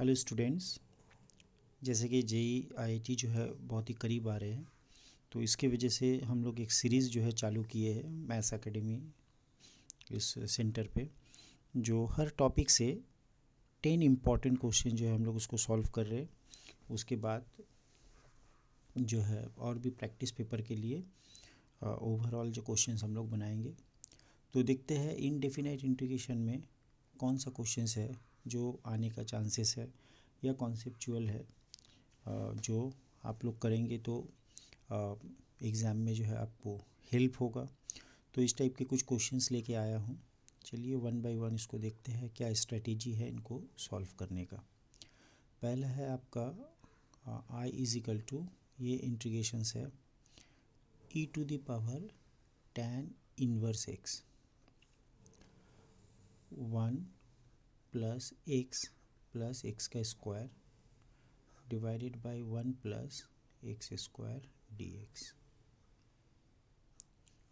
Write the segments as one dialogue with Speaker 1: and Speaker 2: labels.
Speaker 1: Hello students, जैसे कि JEE IIT जो है बहुत ही करीब आ रहे हैं, तो इसके वजह से हम लोग एक सीरीज़ जो है चालू किए हैं मैथ्स एकेडमी इस सेंटर पे, जो हर टॉपिक से 10 इम्पॉर्टेंट क्वेश्चन जो है हम लोग उसको सॉल्व कर रहे हैं। उसके बाद जो है और भी प्रैक्टिस पेपर के लिए ओवरऑल जो क्वेश्चंस हम लोग बनाएंगे। तो देखते हैं इनडेफिनाइट इंटीग्रेशन में कौन सा क्वेश्चंस है जो आने का चांसेस है या कॉन्सेप्चुअल है, जो आप लोग करेंगे तो एग्ज़ाम में जो है आपको हेल्प होगा। तो इस टाइप के कुछ क्वेश्चंस लेके आया हूँ। चलिए वन बाय वन इसको देखते हैं क्या स्ट्रेटेजी है इनको सॉल्व करने का। पहला है आपका i इज इक्वल टू, ये इंटीग्रेशंस है e to the power tan inverse x 1 plus x का square divided by 1 plus x square dx।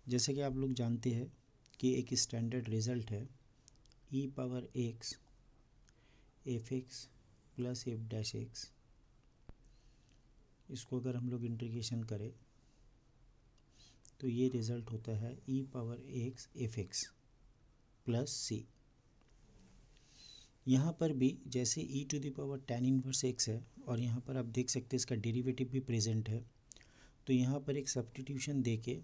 Speaker 1: जैसे कि आप लोग जानते हैं कि एक स्टैंडर्ड रिज़ल्ट है e power x F x plus F dash X. इसको अगर हम लोग इंटीग्रेशन करें तो ये रिज़ल्ट होता है e power x F x plus c. यहाँ पर भी जैसे e to the power tan inverse x है और यहाँ पर आप देख सकते हैं इसका डेरिवेटिव भी प्रेजेंट है, तो यहाँ पर एक सब्स्टिट्यूशन दे के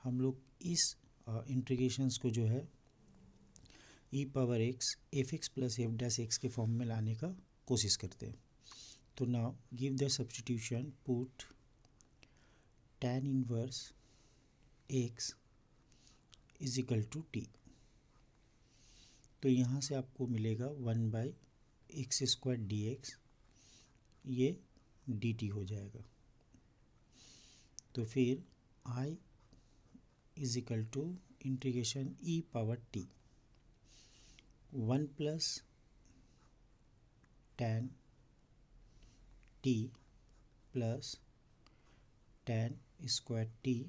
Speaker 1: हम लोग इस इंटीग्रेशंस को जो है e power x F x plus F dash X के फॉर्म में लाने का कोशिश करते हैं। तो now give the substitution, put tan inverse x is equal to T. तो यहाँ से आपको मिलेगा 1 by X square D x, ये डी टी हो जाएगा। तो फिर i is equal to integration E power T 1 plus tan T plus tan square T,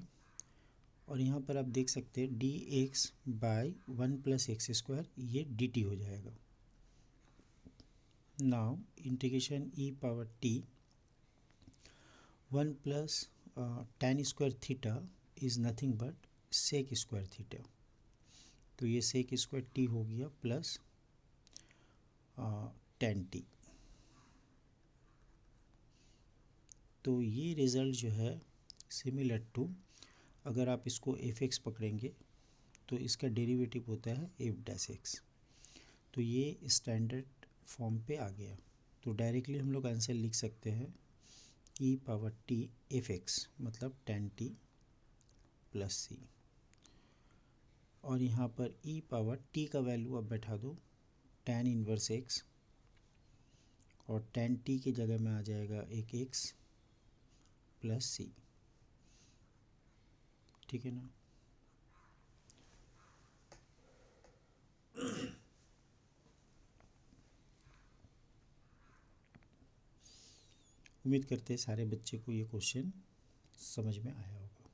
Speaker 1: और यहाँ पर आप देख सकते हैं d x by 1 plus x square, ये डी टी हो जाएगा। Now integration E power T 1 plus tan square theta is nothing but sec square theta, तो ये सेक स्क्वायर टी हो गया प्लस tan टी। तो ये रिज़ल्ट जो है सिमिलर टू, अगर आप इसको एफ एक्स पकड़ेंगे तो इसका डेरिवेटिव होता है एफ डैश एक्स। तो ये स्टैंडर्ड फॉर्म पे आ गया, तो डायरेक्टली हम लोग आंसर लिख सकते हैं ई पावर टी एफ एक्स मतलब tan टी प्लस सी, और यहाँ पर ई पावर टी का वैल्यू अब बैठा दो tan इनवर्स एक्स, और tan टी की जगह में आ जाएगा एक एक्स प्लस सी। ठीक है ना। उम्मीद करते हैं सारे बच्चे को ये क्वेश्चन समझ में आया होगा।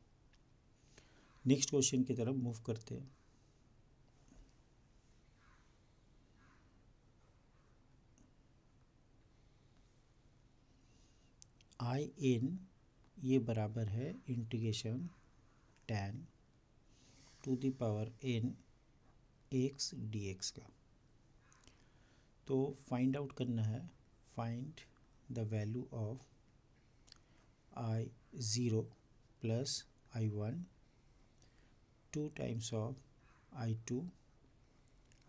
Speaker 1: नेक्स्ट क्वेश्चन की तरफ मूव करते हैं। आई एन ये बराबर है integration tan to the power n x d x का। तो फाइंड आउट करना है, find the value of I zero plus I one 2 times of I two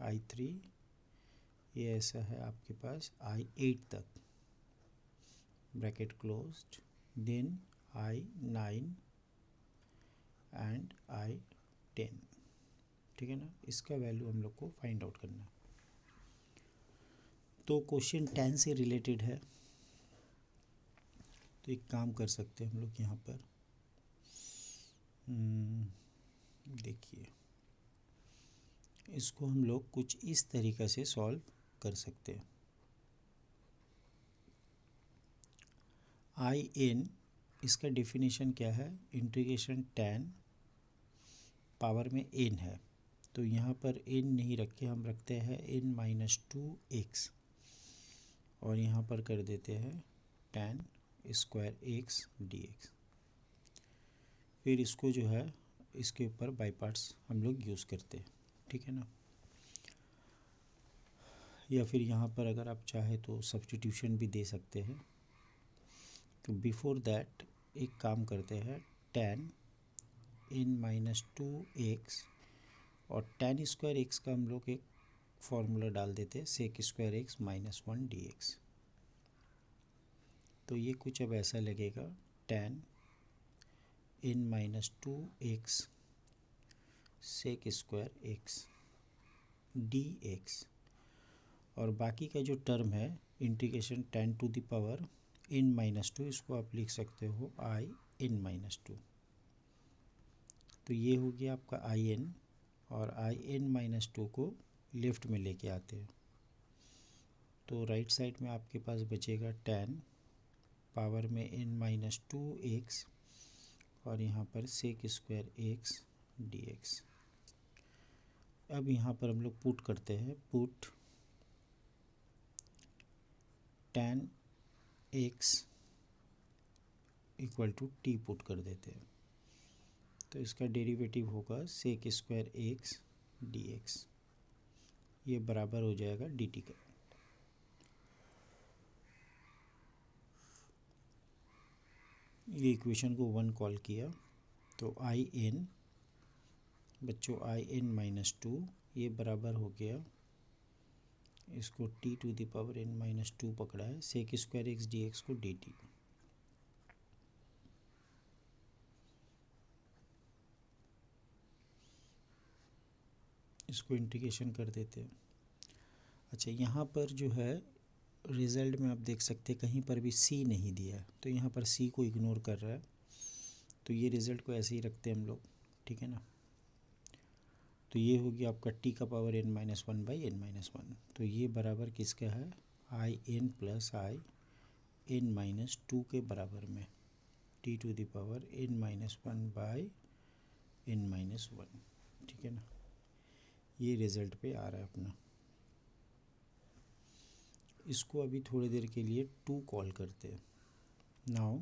Speaker 1: I three, ये ऐसा है आपके पास आई एट तक, bracket closed, then I nine and I 10। ठीक है ना। इसका वैल्यू हम लोग को फाइंड आउट करना है। तो क्वेश्चन 10 से रिलेटेड है, तो एक काम कर सकते हैं हम लोग यहाँ पर, देखिए इसको हम लोग कुछ इस तरीक़ा से सॉल्व कर सकते हैं। आई एन इसका डेफिनेशन क्या है, इंटीग्रेशन tan पावर में n है, तो यहाँ पर n नहीं रख के हम रखते हैं n माइनस टू एक्स, और यहाँ पर कर देते हैं tan square x d x. फिर इसको जो है इसके ऊपर बाई पार्ट्स हम लोग यूज़ करते हैं, ठीक है ना। या फिर यहाँ पर अगर आप चाहे तो सब्स्टिट्यूशन भी दे सकते हैं। तो बिफोर दैट एक काम करते हैं, tan n minus two x, और tan स्क्वायर एक्स का हम लोग एक फॉर्मूला डाल देते हैं, sec square x minus one d x. तो ये कुछ अब ऐसा लगेगा, tan n minus two x sec square x d x. और बाकी का जो टर्म है integration tan to the power n minus two, इसको आप लिख सकते हो आई इन माइनस टू। तो ये हो गया आपका आई एन, और आई एन माइनस टू को लेफ्ट में लेके आते हैं। तो राइट साइड में आपके पास बचेगा tan पावर में n माइनस टू एक्स, और यहाँ पर sec square x d x. अब यहाँ पर हम लोग पुट करते हैं, put tan x equal to t put कर देते हैं। तो इसका डेरिवेटिव होगा sec square x d x, ये बराबर हो जाएगा डी टी का। ये इक्वेशन को वन कॉल किया, तो आई एन बच्चों आई एन माइनस टू, ये बराबर हो गया, इसको t to the power n minus two पकड़ा है, sec square x d x को डी टी। इसको इंटीग्रेशन कर देते हैं। अच्छा, यहाँ पर जो है रिज़ल्ट में आप देख सकते हैं कहीं पर भी सी नहीं दिया है, तो यहाँ पर सी को इग्नोर कर रहा है। तो ये रिज़ल्ट को ऐसे ही रखते हैं हम लोग, ठीक है ना। तो ये हो गया आपका टी का power n minus one by n minus one. तो ये बराबर किसका है, I n plus I n minus two के बराबर में, t to the power n minus one by n minus one, ठीक है ना। ये रिज़ल्ट पे आ रहा है अपना। इसको अभी थोड़ी देर के लिए टू कॉल करते हैं। नाउ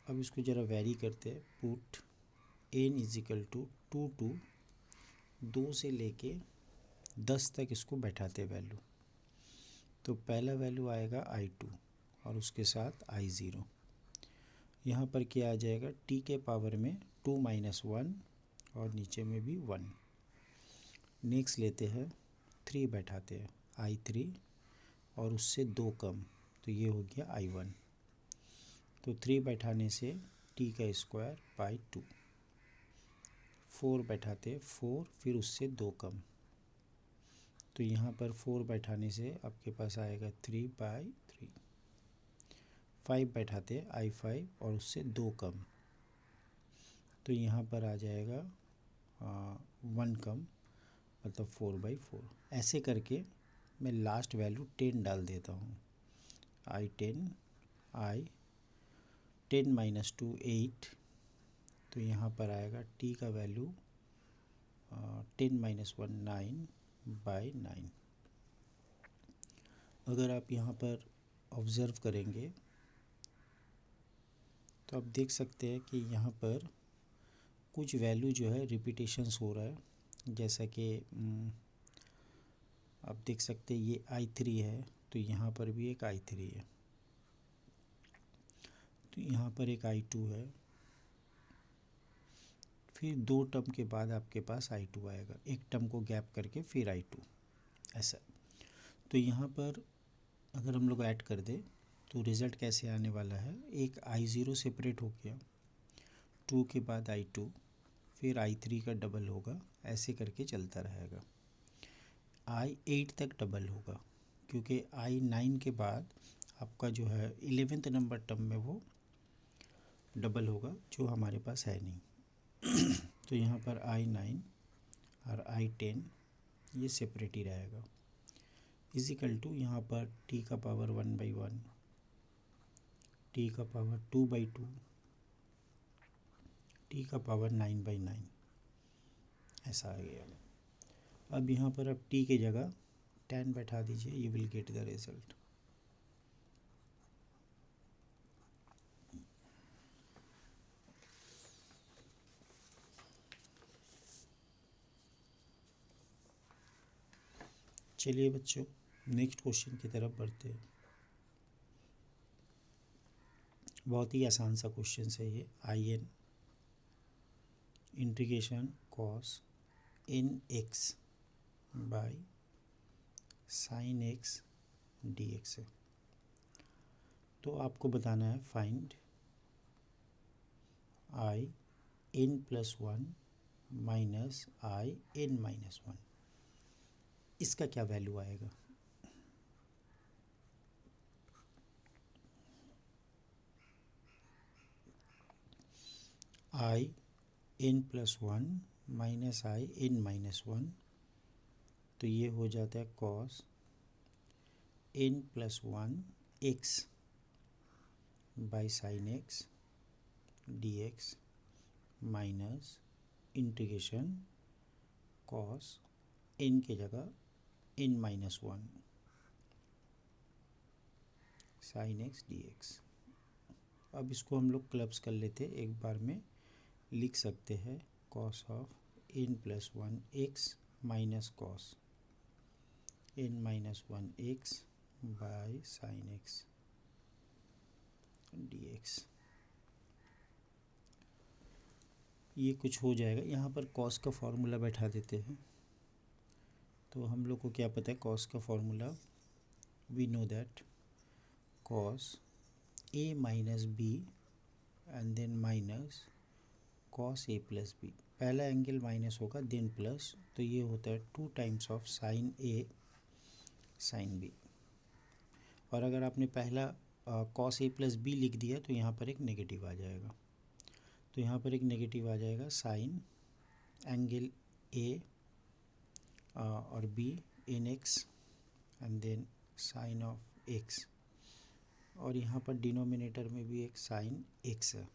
Speaker 1: अब इसको ज़रा वेरी करते हैं, put n equal to two two, दो से लेके 10 तक इसको बैठाते वैल्यू। तो पहला वैल्यू आएगा i2 और उसके साथ i0। यहाँ पर क्या आ जाएगा, t के पावर में 2 माइनस वन और नीचे में भी 1। नेक्स्ट लेते हैं 3 बैठाते हैं, i3 और उससे 2 कम, तो ये हो गया i1। तो 3 बैठाने से t का स्क्वायर बाई 2। 4 बैठाते 4, फिर उससे 2 कम, तो यहाँ पर 4 बैठाने से आपके पास आएगा 3 बाई 3। 5 बैठाते i5 और उससे 2 कम, तो यहाँ पर आ जाएगा 1 कम, मतलब 4 बाई 4। ऐसे करके मैं लास्ट वैल्यू 10 डाल देता हूँ, आई 10 माइनस 2 8। तो यहाँ पर आएगा t का वैल्यू 10 माइनस 1 9 बाई 9। अगर आप यहाँ पर ऑब्ज़र्व करेंगे तो आप देख सकते हैं कि यहाँ पर कुछ वैल्यू जो है रिपीटेशंस हो रहा है, जैसा कि आप देख सकते हैं ये i3 है, तो यहाँ पर भी एक i3 है, तो यहाँ पर एक i2 है, फिर 2 टर्म के बाद आपके पास i2 आएगा, एक टर्म को गैप करके फिर i2, ऐसा। तो यहाँ पर अगर हम लोग ऐड कर दें तो रिज़ल्ट कैसे आने वाला है, एक i0 सेपरेट हो गया, 2 के बाद i2, फिर i3 का डबल होगा, ऐसे करके चलता रहेगा। i8 तक डबल होगा, क्योंकि i9 के बाद आपका जो है 11th नंबर टर्म में वो डबल होगा, जो हमारे पास है नहीं। तो यहाँ पर i9 और i10 ये सेपरेट ही रहेगा, इजिकल टू यहाँ पर t का पावर 1 बाई 1, t का पावर 2 बाई 2, t का पावर 9 बाई 9, ऐसा आ गया। अब यहाँ पर आप t की जगह 10 बैठा दीजिए, you will get the result. चलिए बच्चों, नेक्स्ट क्वेश्चन की तरफ बढ़ते हैं। बहुत ही आसान सा क्वेश्चन है ये। I n integration cos n x by sine x d x है। तो आपको बताना है find I n plus one minus I n minus one. इसका क्या वैल्यू आएगा? I n plus one minus I n minus one, तो ये हो जाता है cos n plus one x by sine x d x minus integration cos n की जगह n minus one sine x d x. अब इसको हम लोग क्लब्स कर लेते, एक बार में लिख सकते हैं cos of n plus one x minus cos n minus one x by sine x d x. ये कुछ हो जाएगा। यहाँ पर कॉस का फॉर्मूला बैठा देते हैं। तो हम लोग को क्या पता है कॉस का formula? We know that cos A minus B and then minus cos A plus B. पहला एंगल माइनस होगा देन प्लस, तो ये होता है 2 times of sine A sine B. और अगर आपने पहला कॉस ए प्लस बी लिख दिया तो यहाँ पर एक नेगेटिव आ जाएगा। तो यहाँ पर एक नेगेटिव आ जाएगा साइन एंगल ए और B n x and then sine of x, और यहाँ पर डिनोमिनेटर में भी एक साइन एक्स है।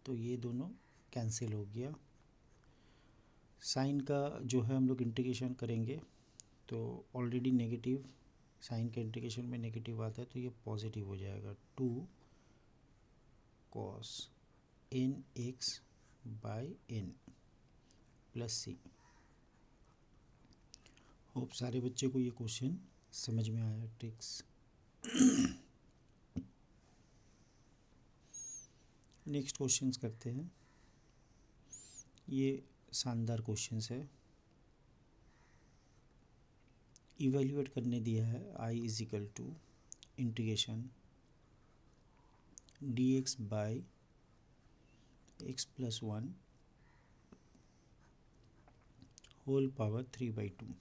Speaker 1: तो ये दोनों कैंसिल हो गया। साइन का जो है हम लोग इंटीग्रेशन करेंगे तो ऑलरेडी नेगेटिव, साइन के इंटीग्रेशन में नेगेटिव आता है तो ये पॉजिटिव हो जाएगा। 2 cos n x by n plus c. Hope सारे बच्चे को ये क्वेश्चन समझ में आया ट्रिक्स। नेक्स्ट क्वेश्चंस करते हैं। ये शानदार क्वेश्चंस है। इवेल्युएट करने दिया है I is equal to integration d x by x plus one whole power 3/2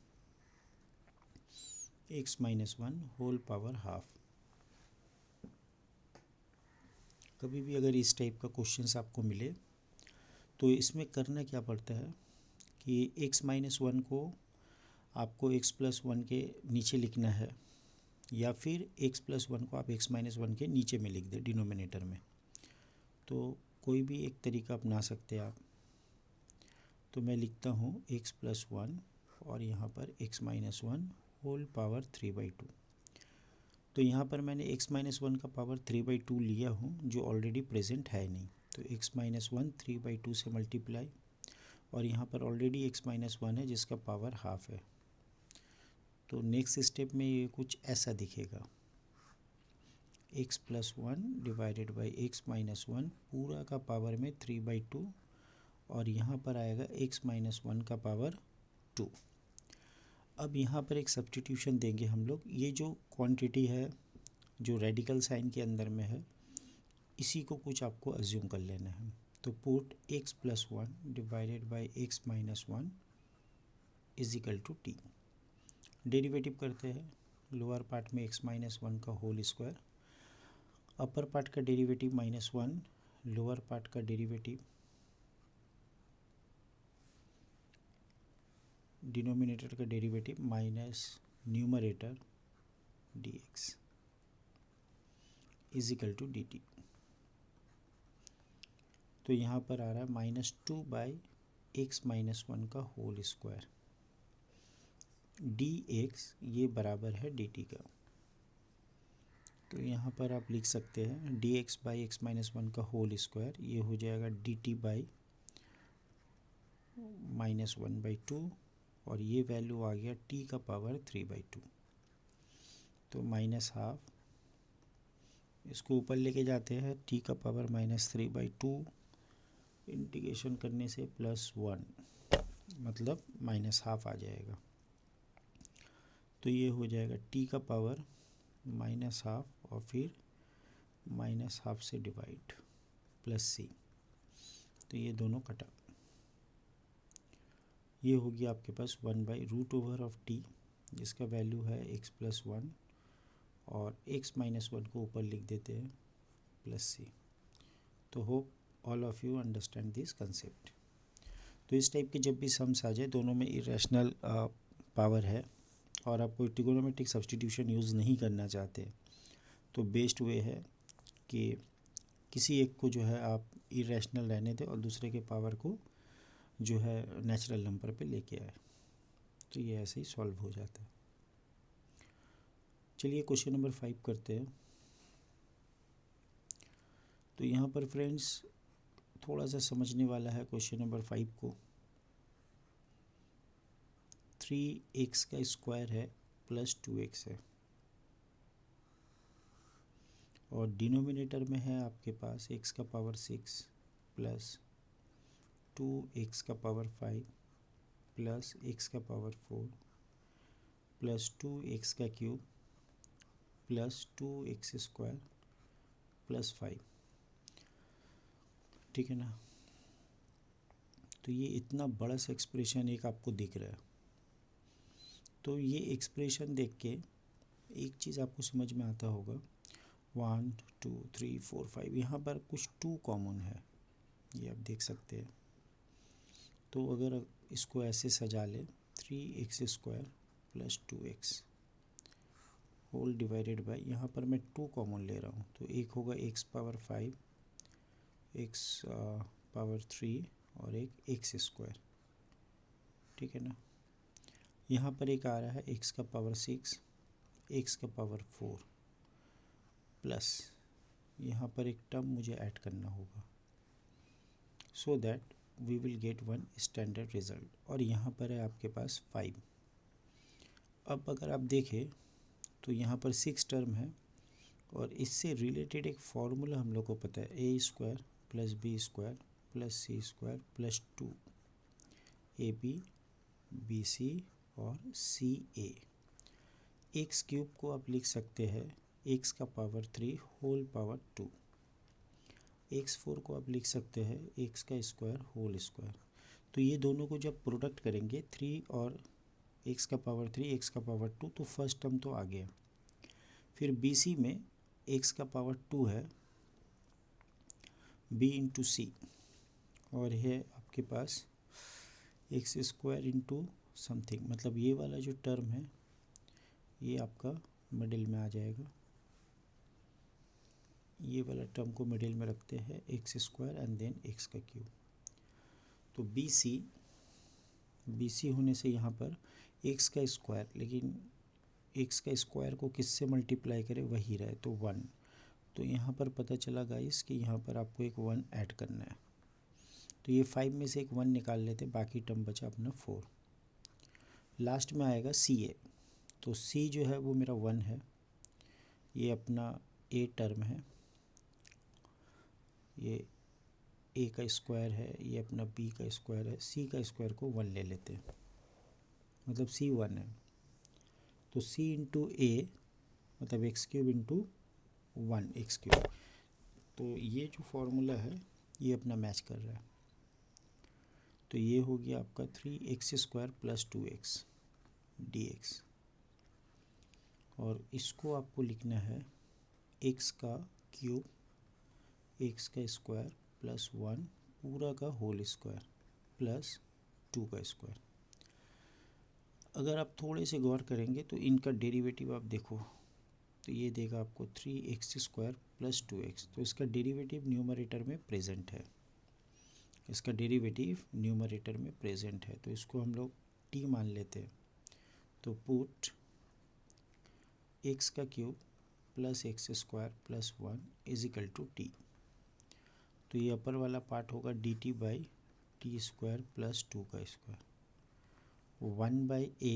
Speaker 1: x minus one whole power half. कभी भी अगर इस टाइप का क्वेश्चंस आपको मिले तो इसमें करना क्या पड़ता है कि एक्स माइनस वन को आपको एक्स प्लस वन के नीचे लिखना है, या फिर एक्स प्लस वन को आप एक्स माइनस वन के नीचे में लिख दें डिनोमिनेटर में। तो कोई भी एक तरीका अपना सकते हैं आप। तो मैं लिखता हूँ एक्स प्लस वन और यहाँ पर x minus one whole power 3/2। तो यहाँ पर मैंने एक्स माइनस वन का पावर 3/2 लिया हूँ जो ऑलरेडी प्रेजेंट है नहीं। तो एक्स माइनस वन 3/2 से मल्टीप्लाई, और यहाँ पर ऑलरेडी एक्स माइनस वन है जिसका पावर हाफ है। तो नेक्स्ट स्टेप में ये कुछ ऐसा दिखेगा, x plus one divided by x minus one पूरा का पावर में 3/2, और यहाँ पर आएगा एक्स माइनस वन का पावर 2। अब यहाँ पर एक सब्स्टिट्यूशन देंगे हम लोग। ये जो क्वांटिटी है जो रेडिकल साइन के अंदर में है, इसी को कुछ आपको अज्यूम कर लेना है। तो put x plus one divided by x minus one is equal to t. Derivative करते हैं। लोअर पार्ट में एक्स माइनस वन का होल स्क्वायर, अपर पार्ट का derivative minus one, lower part का डेरिवेटिव, डिनोमिनेटर का derivative minus numerator d x is equal to d t. तो यहाँ पर आ रहा है -2 बाई एक्स माइनस वन का होल स्क्वायर डी एक्स, ये बराबर है डी टी का। तो यहाँ पर आप लिख सकते हैं d x by x minus one का होल स्क्वायर, ये हो जाएगा डी टी बाई -1/2 और ये वैल्यू आ गया t का पावर 3/2। तो -12 इसको ऊपर लेके जाते हैं, t का पावर -3/2 इंटीग्रेशन करने से +1 मतलब -12 आ जाएगा। तो ये हो जाएगा t का पावर -12 और फिर -12 से डिवाइड +c। तो ये दोनों कटा, ये होगी आपके पास 1/√t जिसका वैल्यू है x+1 और x-1 को ऊपर लिख देते हैं +c। तो hope all of you understand this concept. तो इस टाइप के जब भी सम्स आ जाए, दोनों में इरेशनल पावर है और आप कोई ट्रिगोनोमेट्रिक सब्स्टिट्यूशन यूज़ नहीं करना चाहते, तो बेस्ट वे है कि किसी एक को जो है आप इरेशनल रहने दें और दूसरे के पावर को जो है नेचुरल नंबर पे लेके आए। तो ये ऐसे ही सॉल्व हो जाता है। चलिए क्वेश्चन नंबर 5 करते हैं। तो यहाँ पर फ्रेंड्स थोड़ा सा समझने वाला है क्वेश्चन नंबर 5 को। 3x का स्क्वायर है +2x है और डिनोमिनेटर में है आपके पास x का पावर 6 प्लस 2x का पावर 5 प्लस x का पावर 4 प्लस 2x का क्यूब प्लस 2x² प्लस 5। ठीक है ना। तो ये इतना बड़ा सा एक्सप्रेशन एक आपको दिख रहा है। तो ये एक्सप्रेशन देख के एक चीज़ आपको समझ में आता होगा, 1 2 3 4 5 यहाँ पर कुछ 2 कॉमन है, ये आप देख सकते हैं। तो अगर इसको ऐसे सजा ले, 3x² plus 2x whole divided by, यहाँ पर मैं 2 कॉमन ले रहा हूँ, तो एक होगा x⁵, x⁵ और एक x²। ठीक है ना। यहाँ पर एक आ रहा है x का पावर 6, x का पावर 4 प्लस यहाँ पर एक टर्म मुझे ऐड करना होगा, so that we will get one standard result. और यहाँ पर है आपके पास 5। अब अगर आप देखें तो यहाँ पर 6 टर्म है और इससे रिलेटेड एक फॉर्मूला हम लोग को पता है, a² plus b² plus c² plus 2 ab bc और ca। x³ को आप लिख सकते हैं x का पावर 3 होल पावर 2, x4 को आप लिख सकते हैं x का स्क्वायर होल स्क्वायर। तो ये दोनों को जब प्रोडक्ट करेंगे 3 और x का पावर 3 x का पावर 2, तो फर्स्ट टर्म तो आ गया। फिर bc में x का पावर 2 है b इंटू सी और है आपके पास x² इंटू समथिंग, मतलब ये वाला जो टर्म है ये आपका मिडिल में आ जाएगा। ये वाला टर्म को मिडिल में रखते हैं, x² एंड देन x का क्यूब। तो BC होने से यहाँ पर x का स्क्वायर, लेकिन x का स्क्वायर को किससे मल्टीप्लाई करें, वही रहे तो 1। तो यहाँ पर पता चला गाइस कि यहाँ पर आपको एक 1 ऐड करना है। तो ये 5 में से एक 1 निकाल लेते, बाकी टर्म बचा अपना 4। लास्ट में आएगा CA। तो C जो है वो मेरा 1 है, ये अपना A टर्म है, ये A का स्क्वायर है, ये अपना B का स्क्वायर है, C का स्क्वायर को 1 ले लेते हैं, मतलब C 1 है। तो C इंटू A मतलब x³ इंटू 1 x³। तो ये जो फॉर्मूला है ये अपना मैच कर रहा है। तो ये हो गया आपका 3x² प्लस 2x dx और इसको आपको लिखना है x का क्यूब x का स्क्वायर प्लस 1 पूरा का होल स्क्वायर प्लस 2 का स्क्वायर। अगर आप थोड़े से गौर करेंगे तो इनका डेरिवेटिव आप देखो तो ये देगा आपको 3x² प्लस 2x। तो इसका डेरिवेटिव न्यूमरेटर में प्रेजेंट है, इसका डेरिवेटिव न्यूमरेटर में प्रेजेंट है, तो इसको हम लोग t मान लेते हैं। तो पुट x का cube plus x² plus 1 is equal to t। तो ये अपर वाला पार्ट होगा dt बाई t² प्लस 2 का स्क्वायर 1/a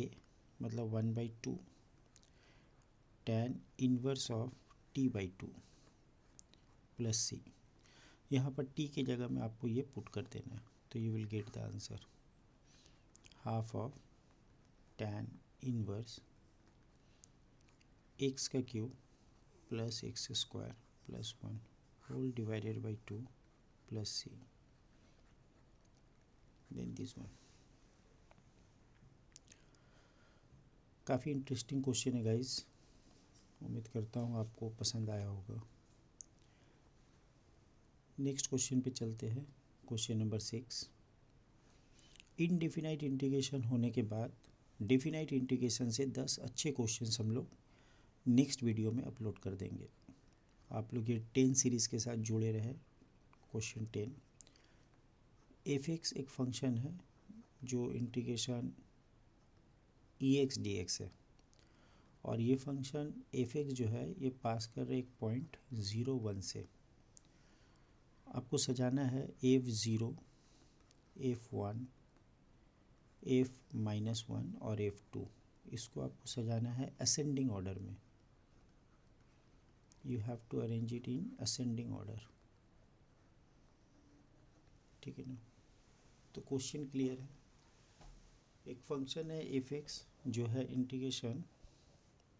Speaker 1: मतलब 1/2 tan inverse of t/2 plus c. यहाँ पर t की जगह में आपको ये पुट कर देना है, तो you will get the answer half of tan inverse x का cube plus x square plus 1 whole divided by 2 plus C, then this one. काफ़ी इंटरेस्टिंग क्वेश्चन है गाइस, उम्मीद करता हूँ आपको पसंद आया होगा। नेक्स्ट क्वेश्चन पे चलते हैं, क्वेश्चन नंबर 6। इनडिफिनाइट इंटीग्रेशन होने के बाद डिफिनाइट इंटीग्रेशन से 10 अच्छे क्वेश्चंस हम लोग नेक्स्ट वीडियो में अपलोड कर देंगे। आप लोग ये 10 सीरीज़ के साथ जुड़े रहे। क्वेश्चन 10, f(x) एक फंक्शन है जो इंटीग्रेशन e(x) dx है, और ये फंक्शन f(x) जो है ये पास कर रहे एक पॉइंट 0, 1 से। आपको सजाना है f(0), f(1), f-1 और f(2), इसको आपको सजाना है असेंडिंग ऑर्डर में। You have to arrange it in ascending order, ठीक है ना। तो क्वेश्चन क्लियर है। एक फंक्शन है f(x) जो है इंटीग्रेशन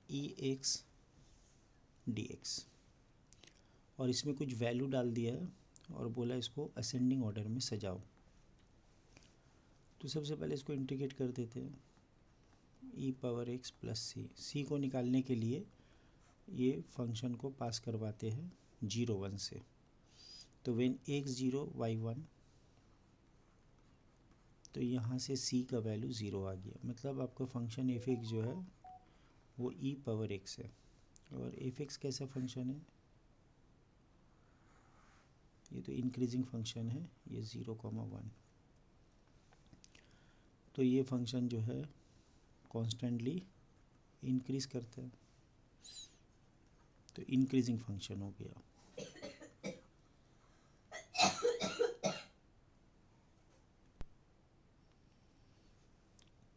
Speaker 1: e(x) dx, और इसमें कुछ वैल्यू डाल दिया है और बोला इसको असेंडिंग ऑर्डर में सजाओ। तो सबसे पहले इसको इंटीग्रेट कर देते हैं, e(x) प्लस सी को निकालने के लिए ये फंक्शन को पास करवाते हैं 0, 1 से। तो व्हेन x 0 y 1, तो यहाँ से c का वैल्यू 0 आ गया, मतलब आपका फंक्शन f(x) जो है वो e(x) है। और f(x) कैसा फंक्शन है, ये तो इंक्रीजिंग फंक्शन है, ये 0, 1। तो ये फंक्शन जो है कॉन्स्टेंटली इंक्रीज करता है, तो इंक्रीजिंग फंक्शन हो गया।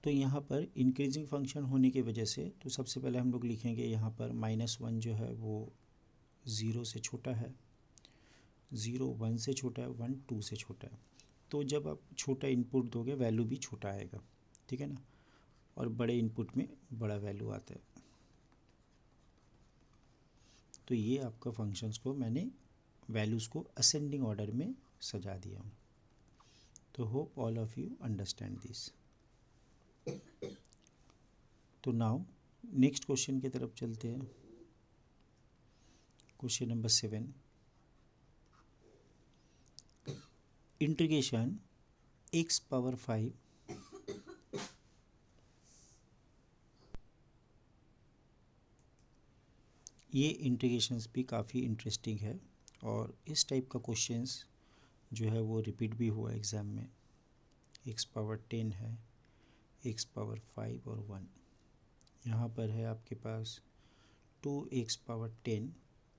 Speaker 1: तो यहाँ पर इंक्रीजिंग फंक्शन होने की वजह से तो सबसे पहले हम लोग लिखेंगे यहाँ पर -1 जो है वो 0 से छोटा है, 0 1 से छोटा है, 1 2 से छोटा है। तो जब आप छोटा इनपुट दोगे वैल्यू भी छोटा आएगा, ठीक है ना, और बड़े इनपुट में बड़ा वैल्यू आता है। तो ये आपका फंक्शंस को मैंने वैल्यूज़ को असेंडिंग ऑर्डर में सजा दिया हूँ। तो hope all of you understand this. तो नाउ नेक्स्ट क्वेश्चन की तरफ चलते हैं, क्वेश्चन नंबर 7। इंटीग्रेशन x⁵ ये इंटीग्रेशंस भी काफ़ी इंटरेस्टिंग है, और इस टाइप का क्वेश्चंस जो है वो रिपीट भी हुआ एग्ज़ाम में। x⁻10 है, x⁵ और 1। यहाँ पर है आपके पास 2x⁻10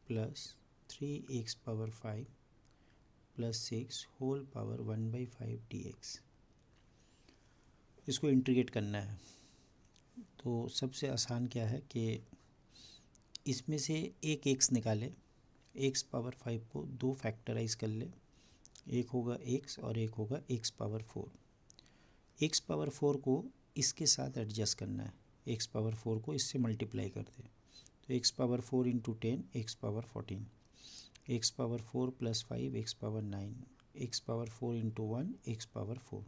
Speaker 1: plus 3x⁵ plus 6 whole power 1/5 dx। इसको इंटीग्रेट करना है। तो सबसे आसान क्या है कि इसमें से एक x निकाले, x⁵ को 2 फैक्टराइज कर ले, एक होगा x और एक होगा x⁴। x⁴ को इसके साथ एडजस्ट करना है, x⁴ को इससे मल्टीप्लाई कर दे, तो x⁴ into 10 x⁴, x⁴ plus 5 x⁹, x⁴ into 1 x⁴।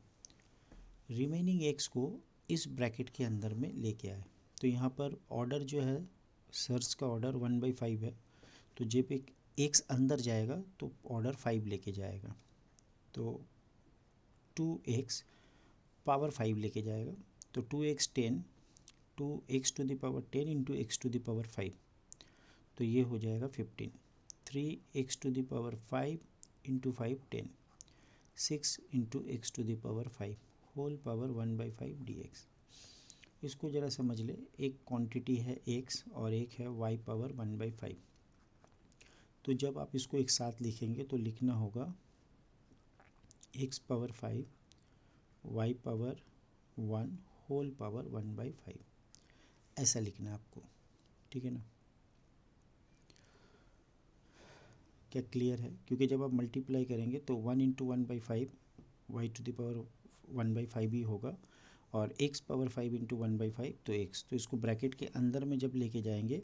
Speaker 1: Remaining x को इस ब्रैकेट के अंदर में लेके आए। तो यहाँ पर ऑर्डर जो है सर्च का ऑर्डर 1/5 है, तो जब एक x अंदर जाएगा तो ऑर्डर 5 लेके जाएगा, तो 2x पावर 5 लेके जाएगा, तो 2x 10, 2x⁻10 इंटू x⁻5, तो ये हो जाएगा 15। 3x⁵ into 5 10, 6 into x⁵ whole power 1/5 dx। इसको ज़रा समझ ले, एक क्वांटिटी है x और एक है y पावर 1/5। तो जब आप इसको एक साथ लिखेंगे तो लिखना होगा x⁵ y power 1 whole power 1/5, ऐसा लिखना है आपको, ठीक है ना। क्या क्लियर है? क्योंकि जब आप मल्टीप्लाई करेंगे तो 1 into 1/5 y to the power 1/5 ही होगा, और एक्स पावर 5 इंटू 1/5 तो एक्स, तो इसको ब्रैकेट के अंदर में जब लेके जाएंगे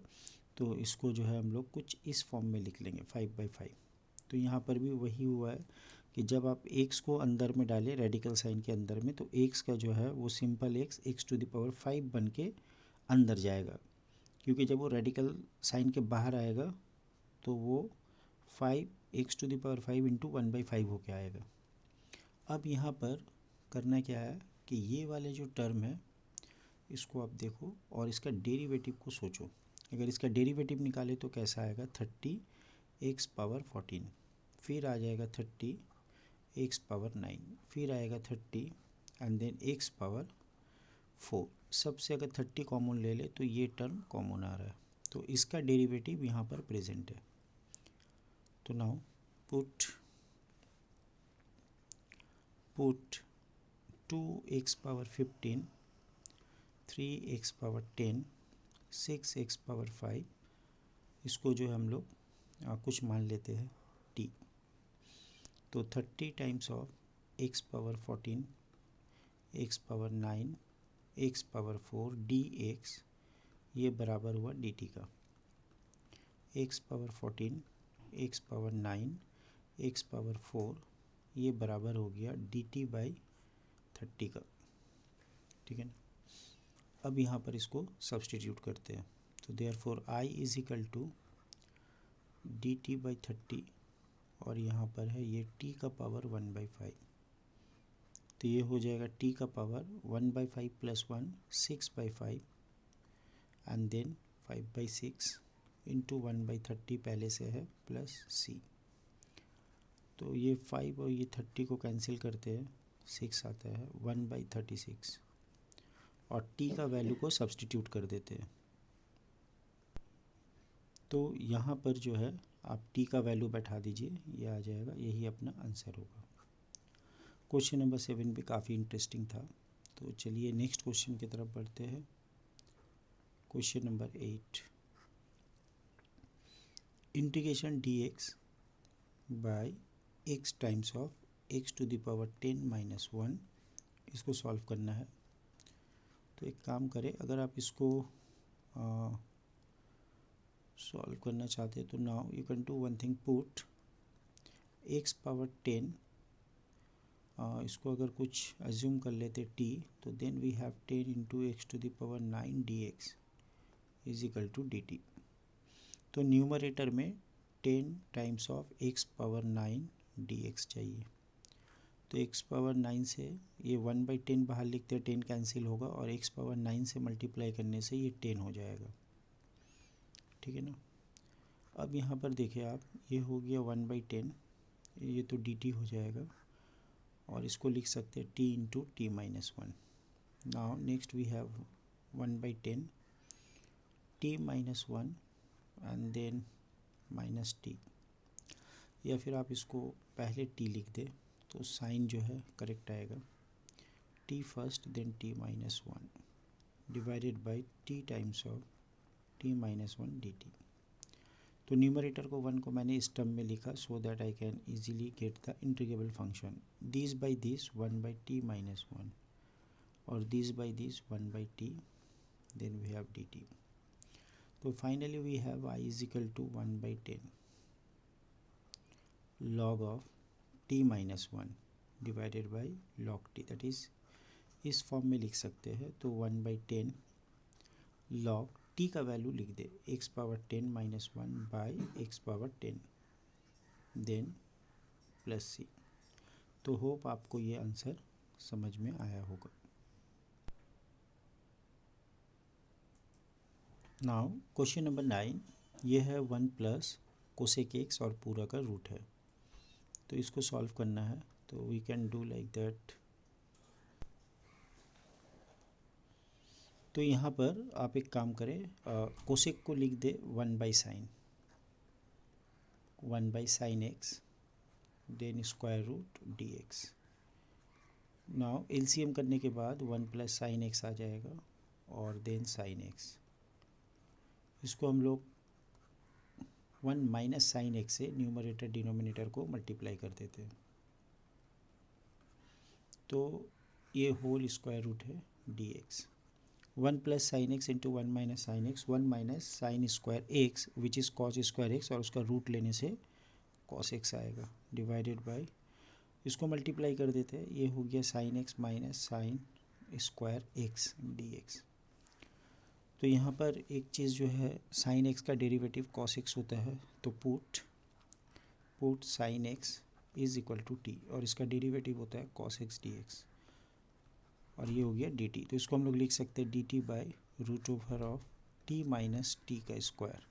Speaker 1: तो इसको जो है हम लोग कुछ इस फॉर्म में लिख लेंगे 5/5। तो यहाँ पर भी वही हुआ है कि जब आप एक्स को अंदर में डालें रेडिकल साइन के अंदर में, तो एक्स का जो है वो simple x to the power 5 बन के अंदर जाएगा, क्योंकि जब वो रेडिकल साइन के बाहर आएगा तो वो 5 x to the power 5 into 1/5 होके आएगा। अब यहाँ पर करना क्या है कि ये वाले जो टर्म है इसको आप देखो और इसका डेरिवेटिव को सोचो। अगर इसका डेरिवेटिव निकाले तो कैसा आएगा, 30 एक्स पावर 14, फिर आ जाएगा 30 एक्स पावर 9, फिर आएगा 30 एंड देन एक्स पावर 4। सबसे अगर 30 कॉमन ले ले तो ये टर्म कॉमन आ रहा है, तो इसका डेरिवेटिव यहाँ पर प्रेजेंट है। तो now put 2x power 15, 3x power 10, 6x power 5, इसको जो हम लोग कुछ मान लेते हैं t। तो 30 times of x power 14, x power 9, x power 4 dx, ये बराबर हुआ dt का। x power 14, x power 9, x power 4, ये बराबर हो गया dt बाई 30 का, ठीक है ना। अब यहाँ पर इसको सब्सटीट्यूट करते हैं, तो therefore i is equal to dt by 30, और यहाँ पर है ये t का पावर 1/5, तो ये हो जाएगा t का power 1/5 plus 1 6/5 and then 5/6 into 1/30 पहले से है प्लस c। तो ये 5 और ये 30 को कैंसिल करते हैं, 6 आता है 1/36, और t का वैल्यू को सब्सटीट्यूट कर देते हैं। तो यहाँ पर जो है आप t का वैल्यू बैठा दीजिए, ये आ जाएगा, यही अपना आंसर होगा। क्वेश्चन नंबर 7 भी काफ़ी इंटरेस्टिंग था। तो चलिए नेक्स्ट क्वेश्चन की तरफ बढ़ते हैं। Question number 8, integration dx by x times of x to the power 10 minus 1, इसको सॉल्व करना है। तो एक काम करें, अगर आप इसको सॉल्व करना चाहते हैं तो now you can do one thing, put x power 10, इसको अगर कुछ अज्यूम कर लेते t, तो then we have 10 into x to the power 9 dx is equal to dt। तो न्यूमरेटर में 10 times of x power 9 dx चाहिए। तो x पावर 9 से ये 1/10 बाहर लिखते हैं, 10 कैंसिल होगा, और x पावर 9 से मल्टीप्लाई करने से ये 10 हो जाएगा, ठीक है ना। अब यहाँ पर देखिए आप, ये हो गया 1/10, ये तो dt हो जाएगा, और इसको लिख सकते हैं t into t minus 1। Now next we have 1/10 t minus 1 and then minus t, या फिर आप इसको पहले t लिख दें तो साइन जो है करेक्ट आएगा, t first then t minus 1 divided by t times of t minus 1 dt। तो न्यूमरेटर को 1 को मैंने इस टर्म में लिखा so that I can easily get the integrable function, this by this 1/t minus 1 और this by this 1/t, then we have dt। तो finally we have i is equal to 1/10 log of t minus 1 divided by log t, that is इस form में लिख सकते हैं। तो 1/10 log t का value लिख दे x power 10 minus 1 by x power 10 then plus c। तो होप आपको ये आंसर समझ में आया होगा। नाउ क्वेश्चन नंबर 9, ये है 1 प्लस कोसेक एक्स और पूरा का रूट है, तो इसको सॉल्व करना है। तो we can do like that. तो यहाँ पर आप एक काम करें, कोसेक को लिख दे 1/sin x then square root dx। Now LCM करने के बाद 1 प्लस साइन एक्स आ जाएगा और देन साइन एक्स। इसको हम लोग 1 माइनस साइन एक्स से न्यूमरेटर डिनोमिनेटर को मल्टीप्लाई कर देते हैं, तो ये होल स्क्वायर रूट है D x. 1 plus sine x into 1 minus sine x, 1 minus sine square x which is cos square x, और उसका रूट लेने से कॉस एक्स आएगा, डिवाइडेड बाय, इसको मल्टीप्लाई कर देते हैं, ये हो गया sign x minus sine square x d x. तो यहाँ पर एक चीज़ जो है, साइन एक्स का डेरिवेटिव कॉस एक्स होता है, तो put sine x is equal to t, और इसका डेरिवेटिव होता है कॉस एक्स डी एक्स, और ये हो गया डी टी। तो इसको हम लोग लिख सकते हैं d t by root over of t minus t का स्क्वायर।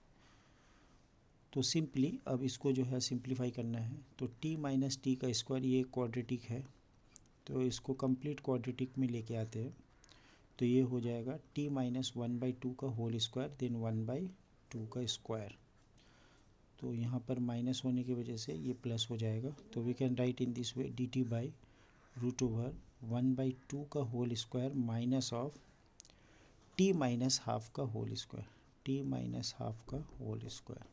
Speaker 1: तो सिंपली अब इसको जो है सिंप्लीफाई करना है, तो टी माइनस टी का स्क्वायर, ये क्वाड्रेटिक है, तो इसको कंप्लीट क्वाड्रेटिक में लेके आते हैं, तो ये हो जाएगा टी माइनस 1/2 का होल स्क्वायर देन 1/2 का स्क्वायर। तो यहाँ पर माइनस होने की वजह से ये प्लस हो जाएगा, तो we can write in this way d t by root over 1/2 का whole square minus of t minus half का whole square, t minus half का होल स्क्वायर।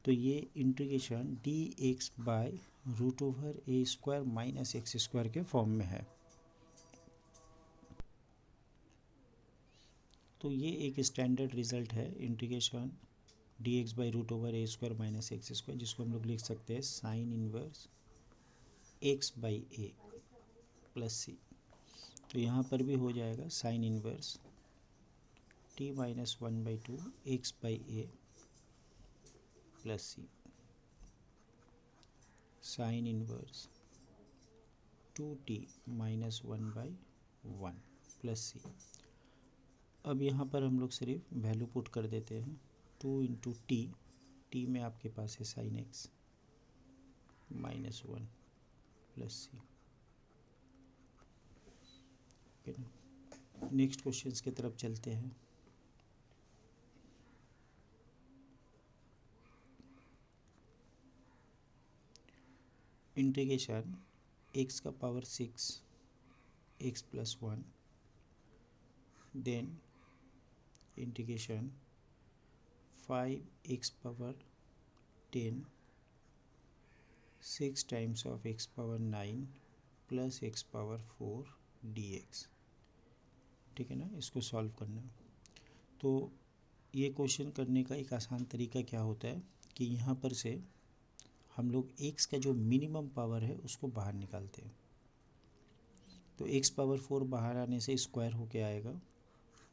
Speaker 1: तो ये integration d x by root over a square minus x square के form में है। तो ये एक स्टैंडर्ड रिजल्ट है integration d x by root over a square minus x square, जिसको हम लोग लिख सकते हैं sine inverse x by a plus c. तो यहाँ पर भी हो जाएगा sine inverse t minus 1/2 x by a plus c, sine inverse 2t minus 1/1 plus c. अब यहाँ पर हम लोग सिर्फ वैल्यू पुट कर देते हैं, 2 इंटू टी में आपके पास है sine x minus 1 plus C. Next questions की तरफ चलते हैं। इंटीग्रेशन एक्स का power 6 x plus 1 then integration 5x power 10 6 times of x power 9 plus x power 4 dx। ठीक है ना, इसको सॉल्व करना है। तो ये क्वेश्चन करने का एक आसान तरीका क्या होता है कि यहाँ पर से हम लोग x का जो मिनिमम पावर है उसको बाहर निकालते हैं, तो x पावर 4 बाहर आने से स्क्वायर होके आएगा,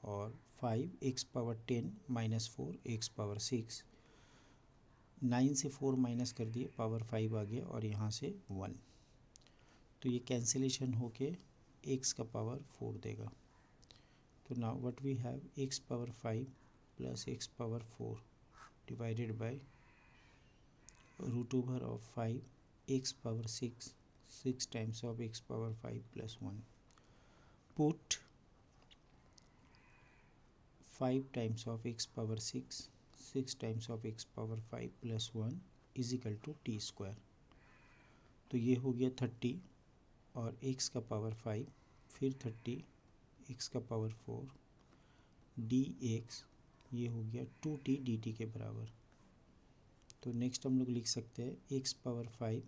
Speaker 1: और 5x power 10 minus 4 x power 6, 9 से 4 माइनस कर दिए, पावर 5 आ गया, और यहाँ से 1, तो ये कैंसिलेशन होके x का पावर 4 देगा। तो now what we have, x power 5 plus x power 4 divided by root over of 5 x power 6 times of x power 5 plus 1, put 5 times of x power 6 times of x power 5 plus 1 is equal to t square. तो ये हो गया 30 और x का power 5 फिर 30 x का power 4 dx, ये हो गया 2t dt के बराबर। तो नेक्स्ट हम लोग लिख सकते हैं x पावर 5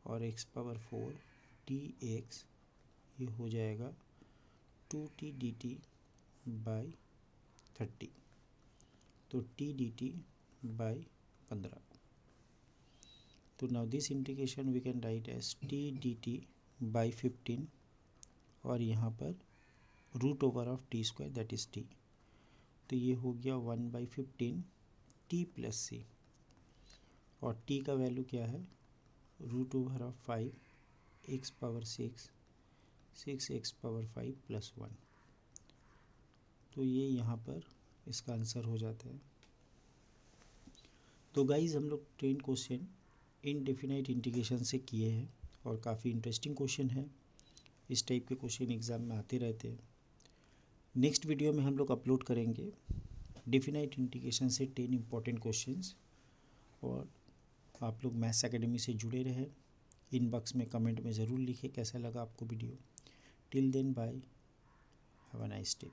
Speaker 1: और x पावर 4 dx, ये हो जाएगा 2t dt बाई 30, तो t dt बाई 15। तो now this integration we can write as t dt by 15, और यहाँ पर root over of t square that is t, तो ये हो गया 1/15 t प्लस सी, और t का वैल्यू क्या है, root over of 5 x power 6 x power 5 plus 1। तो ये यहाँ पर इसका आंसर हो जाता है। तो गाइज हम लोग 10 क्वेश्चन इनडेफिनाइट इंटीग्रेशन से किए हैं, और काफ़ी इंटरेस्टिंग क्वेश्चन है, इस टाइप के क्वेश्चन एग्ज़ाम में आते रहते हैं। नेक्स्ट वीडियो में हम लोग अपलोड करेंगे डेफिनाइट इंटीग्रेशन से 10 इम्पॉर्टेंट क्वेश्चंस, और आप लोग मैथ्स एकेडमी से जुड़े रहें, इनबॉक्स में कमेंट में ज़रूर लिखें कैसा लगा आपको video. Till then bye, have a nice day.